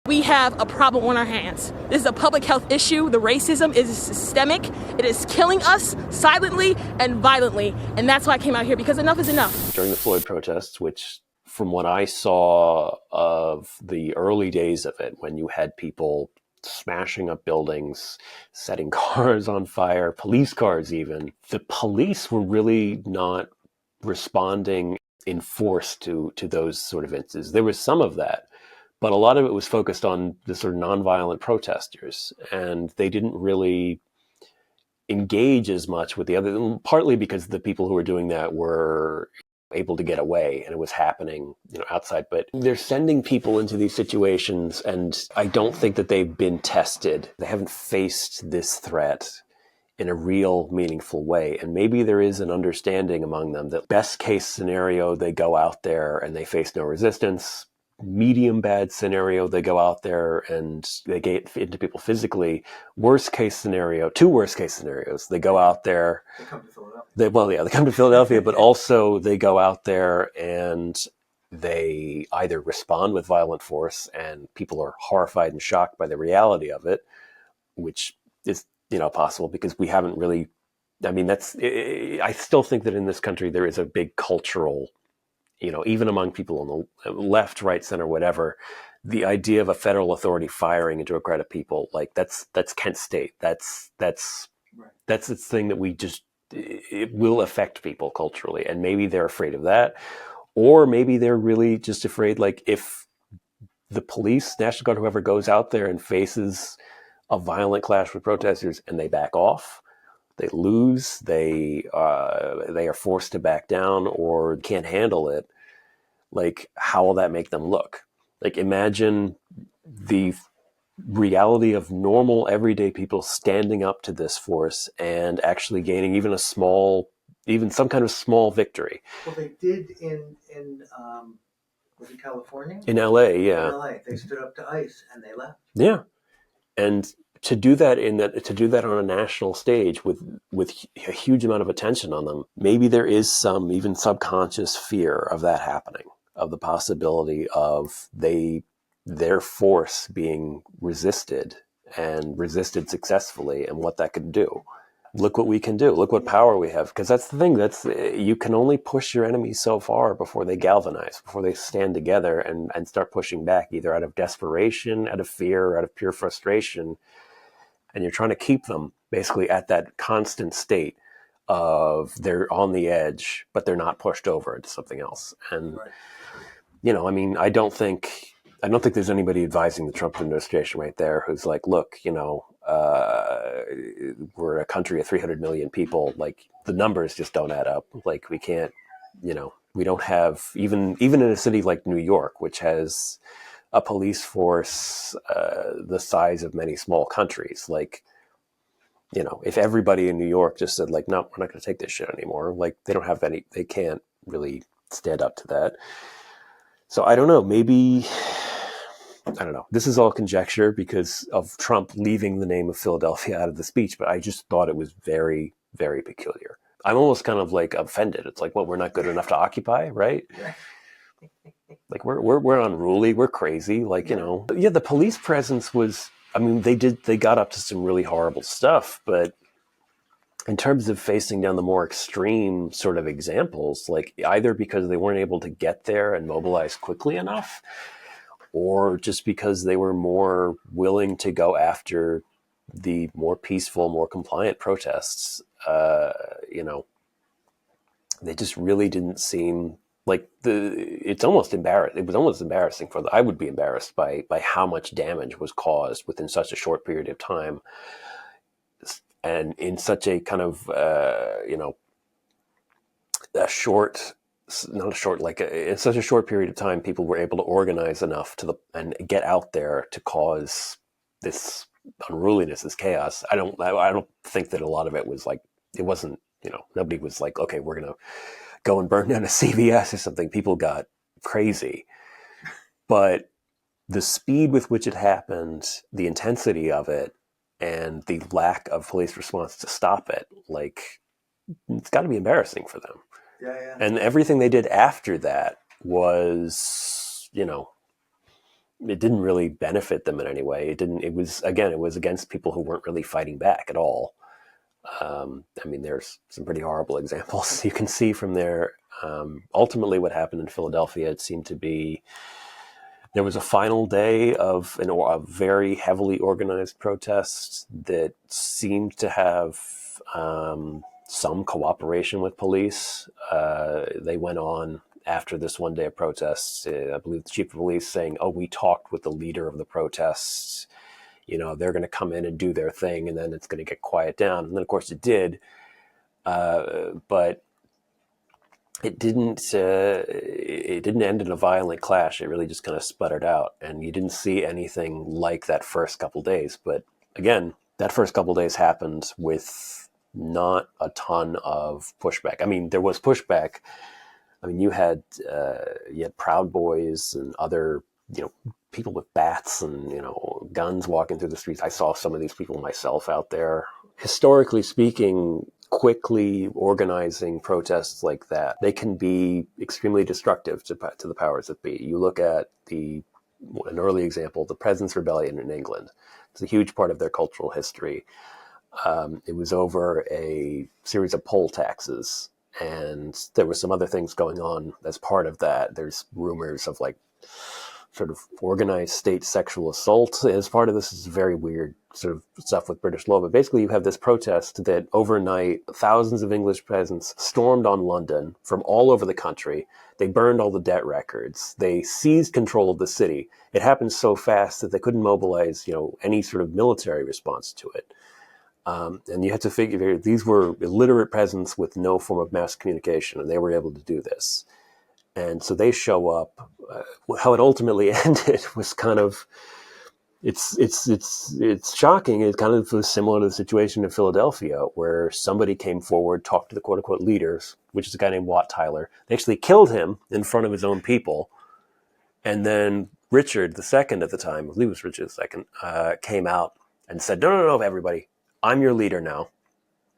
We have a problem on our hands. This is a public health issue. The racism is systemic. It is killing us silently and violently. And that's why I came out here, because enough is enough. During the Floyd protests, which from what I saw of the early days of it, when you had people smashing up buildings, setting cars on fire, police cars even, the police were really not responding in force to those sort of instances. There was some of that, but a lot of it was focused on the sort of nonviolent protesters, and they didn't really engage as much with the other, partly because the people who were doing that were able to get away and it was happening, outside. But they're sending people into these situations, and I don't think that they've been tested. They haven't faced this threat in a real meaningful way. And maybe there is an understanding among them that best case scenario, they go out there and they face no resistance. Medium bad scenario, they go out there and they get into people physically. Worst case scenario, two worst case scenarios. They go out there. They come to Philadelphia. They come to Philadelphia, but also they go out there and they either respond with violent force, and people are horrified and shocked by the reality of it, which is, possible because we haven't really, I still think that in this country there is a big cultural, even among people on the left, right, center, whatever, the idea of a federal authority firing into a crowd of people, like that's Kent State. That's this thing that it will affect people culturally. And maybe they're afraid of that. Or maybe they're really just afraid, like if the police, National Guard, whoever goes out there and faces a violent clash with protesters and they back off, they lose, they are forced to back down or can't handle it, like how will that make them look? Like imagine the reality of normal everyday people standing up to this force and actually gaining even some kind of small victory. Well, they did in was it California? In LA, yeah. In LA, they stood up to ICE and they left. Yeah. And to do that on a national stage with a huge amount of attention on them, maybe there is some even subconscious fear of that happening, of the possibility of their force being resisted and resisted successfully, and what that could do. Look what we can do. Look what power we have. Because that's the thing. You can only push your enemies so far before they galvanize, before they stand together and start pushing back, either out of desperation, out of fear, or out of pure frustration. And you're trying to keep them basically at that constant state of they're on the edge, but they're not pushed over into something else. And, right. I don't think there's anybody advising the Trump administration right there who's like, look, we're a country of 300 million people. Like the numbers just don't add up. Like we can't, we don't have even in a city like New York, which has a police force the size of many small countries. Like, if everybody in New York just said like, no, we're not going to take this shit anymore. Like they can't really stand up to that. So I don't know, I don't know. This is all conjecture because of Trump leaving the name of Philadelphia out of the speech, but I just thought it was very, very peculiar. I'm almost kind of like offended. It's like, well, we're not good enough to occupy, right? Like we're unruly, we're crazy. Like, the police presence was, they got up to some really horrible stuff, but in terms of facing down the more extreme sort of examples, like either because they weren't able to get there and mobilize quickly enough, or just because they were more willing to go after the more peaceful, more compliant protests, they just really didn't seem like it's almost embarrassing. It was almost embarrassing I would be embarrassed by how much damage was caused within such a short period of time. And in such a kind of, in such a short period of time, people were able to organize enough and get out there to cause this unruliness, this chaos. I don't think that a lot of it was like, it wasn't, nobody was like, okay, we're going to go and burn down a CVS or something. People got crazy, but the speed with which it happened, the intensity of it, and the lack of police response to stop it, like, it's got to be embarrassing for them. Yeah. And everything they did after that was, it didn't really benefit them in any way. It was against people who weren't really fighting back at all. I mean, there's some pretty horrible examples you can see from there. Ultimately, what happened in Philadelphia, it seemed to be there was a final day of a very heavily organized protest that seemed to have some cooperation with police. They went on after this one day of protests. I believe the chief of police saying, "Oh, we talked with the leader of the protests. They're going to come in and do their thing, and then it's going to get quiet down." And then, of course, it did. But it didn't end in a violent clash. It really just kind of sputtered out, and you didn't see anything like that first couple days. But again, that first couple days happened with not a ton of pushback. I mean, there was pushback. I mean, you had Proud Boys and other people with bats and guns walking through the streets. I saw some of these people myself out there. Historically speaking, quickly organizing protests like that, they can be extremely destructive to the powers that be. You look at an early example, the President's Rebellion in England. It's a huge part of their cultural history. It was over a series of poll taxes, and there were some other things going on as part of that. There's rumors of sort of organized state sexual assault as part of this. Is very weird sort of stuff with British law. But basically you have this protest that overnight thousands of English peasants stormed on London from all over the country. They burned all the debt records. They seized control of the city. It happened so fast that they couldn't mobilize, any sort of military response to it. And you had to figure these were illiterate peasants with no form of mass communication, and they were able to do this. And so they show up. How it ultimately ended was kind of, it's shocking. It kind of was similar to the situation in Philadelphia, where somebody came forward, talked to the quote unquote leaders, which is a guy named Wat Tyler. They actually killed him in front of his own people. And then Richard II at the time, I believe it was Richard II, came out and said, no, everybody, I'm your leader now.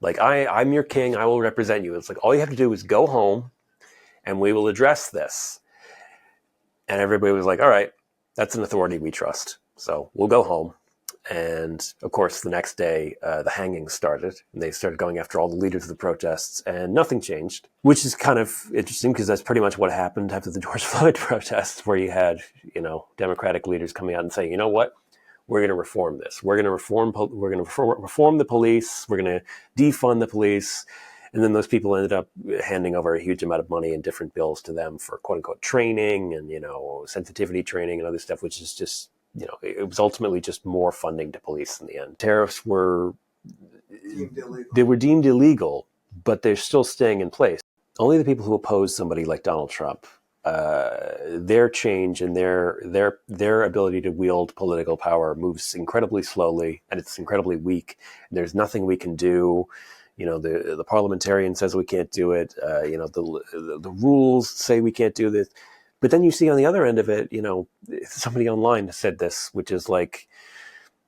I'm your king. I will represent you. It's like, all you have to do is go home and we will address this. And everybody was like, all right, that's an authority we trust. So we'll go home. And of course, the next day, the hangings started. And they started going after all the leaders of the protests, and nothing changed, which is kind of interesting because that's pretty much what happened after the George Floyd protests, where you had, Democratic leaders coming out and saying, you know what? We're going to reform this. We're going to reform the police. We're going to defund the police. And then those people ended up handing over a huge amount of money and different bills to them for quote unquote training and, sensitivity training and other stuff, which is just, it was ultimately just more funding to police in the end. Tariffs were deemed illegal, but they're still staying in place. Only the people who oppose somebody like Donald Trump, their change and their ability to wield political power moves incredibly slowly, and it's incredibly weak. There's nothing we can do. The parliamentarian says we can't do it. The rules say we can't do this. But then you see on the other end of it, somebody online said this, which is like,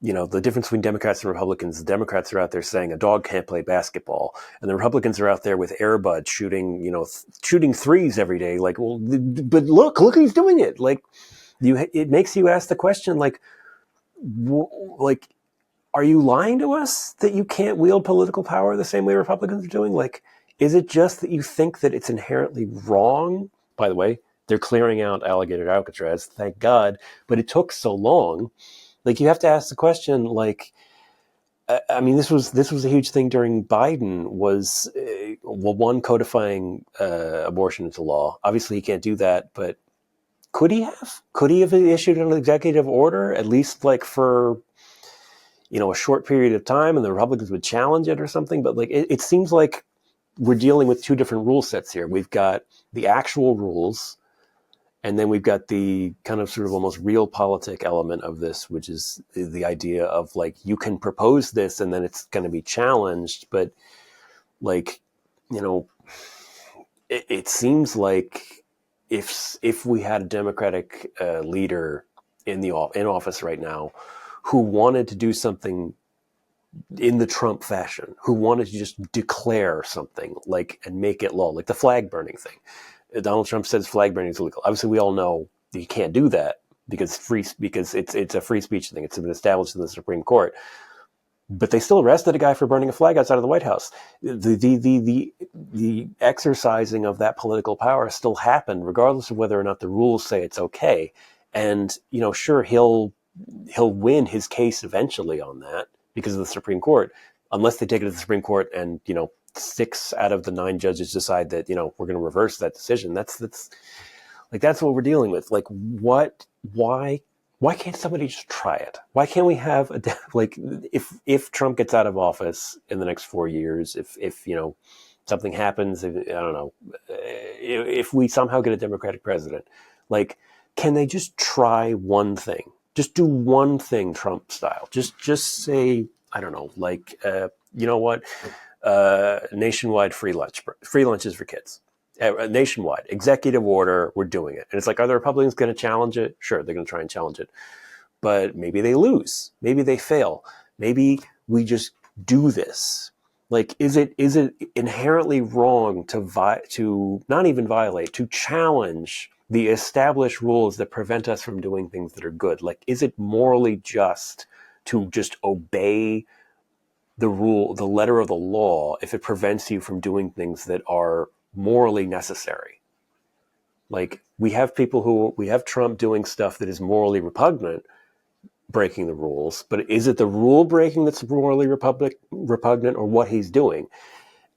the difference between Democrats and Republicans. The Democrats are out there saying a dog can't play basketball, and the Republicans are out there with airbuds shooting threes every day. Like, well, but look who's doing it. Like, it makes you ask the question, are you lying to us that you can't wield political power the same way Republicans are doing? Like, is it just that you think that it's inherently wrong? By the way, they're clearing out Alligator Alcatraz, thank God, but it took so long. Like, you have to ask the question, this was a huge thing during Biden, was, one, codifying abortion into law. Obviously, he can't do that, but could he have? Could he have issued an executive order, at least for a short period of time, and the Republicans would challenge it or something? But it seems like we're dealing with two different rule sets here. We've got the actual rules, and then we've got the kind of sort of almost realpolitik element of this, which is the idea of you can propose this and then it's going to be challenged. But it seems like if we had a Democratic leader in office right now who wanted to do something in the Trump fashion, who wanted to just declare something and make it law, like the flag burning thing. Donald Trump says flag burning is illegal. Obviously, we all know you can't do that. because it's a free speech thing. It's been established in the Supreme Court. But they still arrested a guy for burning a flag outside of the White House. The exercising of that political power still happened, regardless of whether or not the rules say it's okay. And sure, he'll win his case eventually on that because of the Supreme Court, unless they take it to the Supreme Court and 6 out of the 9 judges decide that we're going to reverse that decision. That's what we're dealing with. Like, why can't somebody just try it? Why can't we have if Trump gets out of office in the next 4 years, if something happens, I don't know, if we somehow get a Democratic president, like, can they just try one thing? Just do one thing Trump style. Just say, I don't know, like, nationwide free lunches for kids. Nationwide, executive order, we're doing it. And it's like, are the Republicans going to challenge it? Sure, they're going to try and challenge it. But maybe they lose. Maybe they fail. Maybe we just do this. Like, is it inherently wrong to not even violate, to challenge the established rules that prevent us from doing things that are good? Like, is it morally just to just obey the rule, the letter of the law, if it prevents you from doing things that are morally necessary? Like, we have Trump doing stuff that is morally repugnant, breaking the rules, but is it the rule breaking that's morally repugnant, or what he's doing?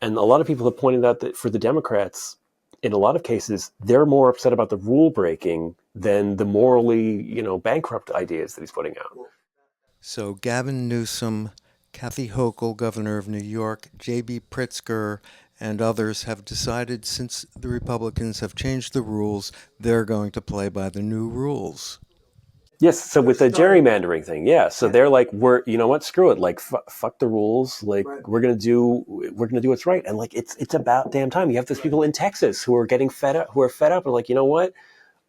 And a lot of people have pointed out that for the Democrats, in a lot of cases, they're more upset about the rule breaking than the morally, bankrupt ideas that he's putting out. So Gavin Newsom, Kathy Hochul, governor of New York, J.B. Pritzker, and others have decided, since the Republicans have changed the rules, they're going to play by the new rules. Yes, so with the gerrymandering thing, yeah. So they're like, screw it. Like, fuck the rules. Like, right. We're gonna do what's right. And like, it's about damn time. You have those people in Texas who are getting fed up, and like, you know what?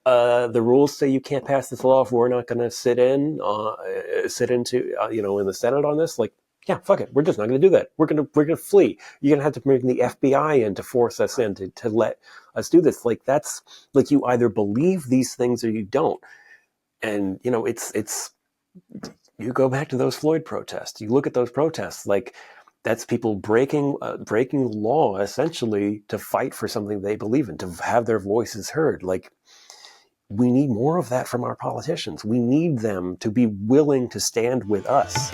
The rules say you can't pass this law if we're not going to sit into in the Senate on this. Like, yeah, fuck it. We're just not going to do that. We're going to flee. You're going to have to bring the FBI in to force us in to let us do this. Like, that's like, you either believe these things or you don't. And it's you go back to those Floyd protests. You look at those protests, like, that's people breaking law essentially to fight for something they believe in, to have their voices heard. Like, we need more of that from our politicians. We need them to be willing to stand with us.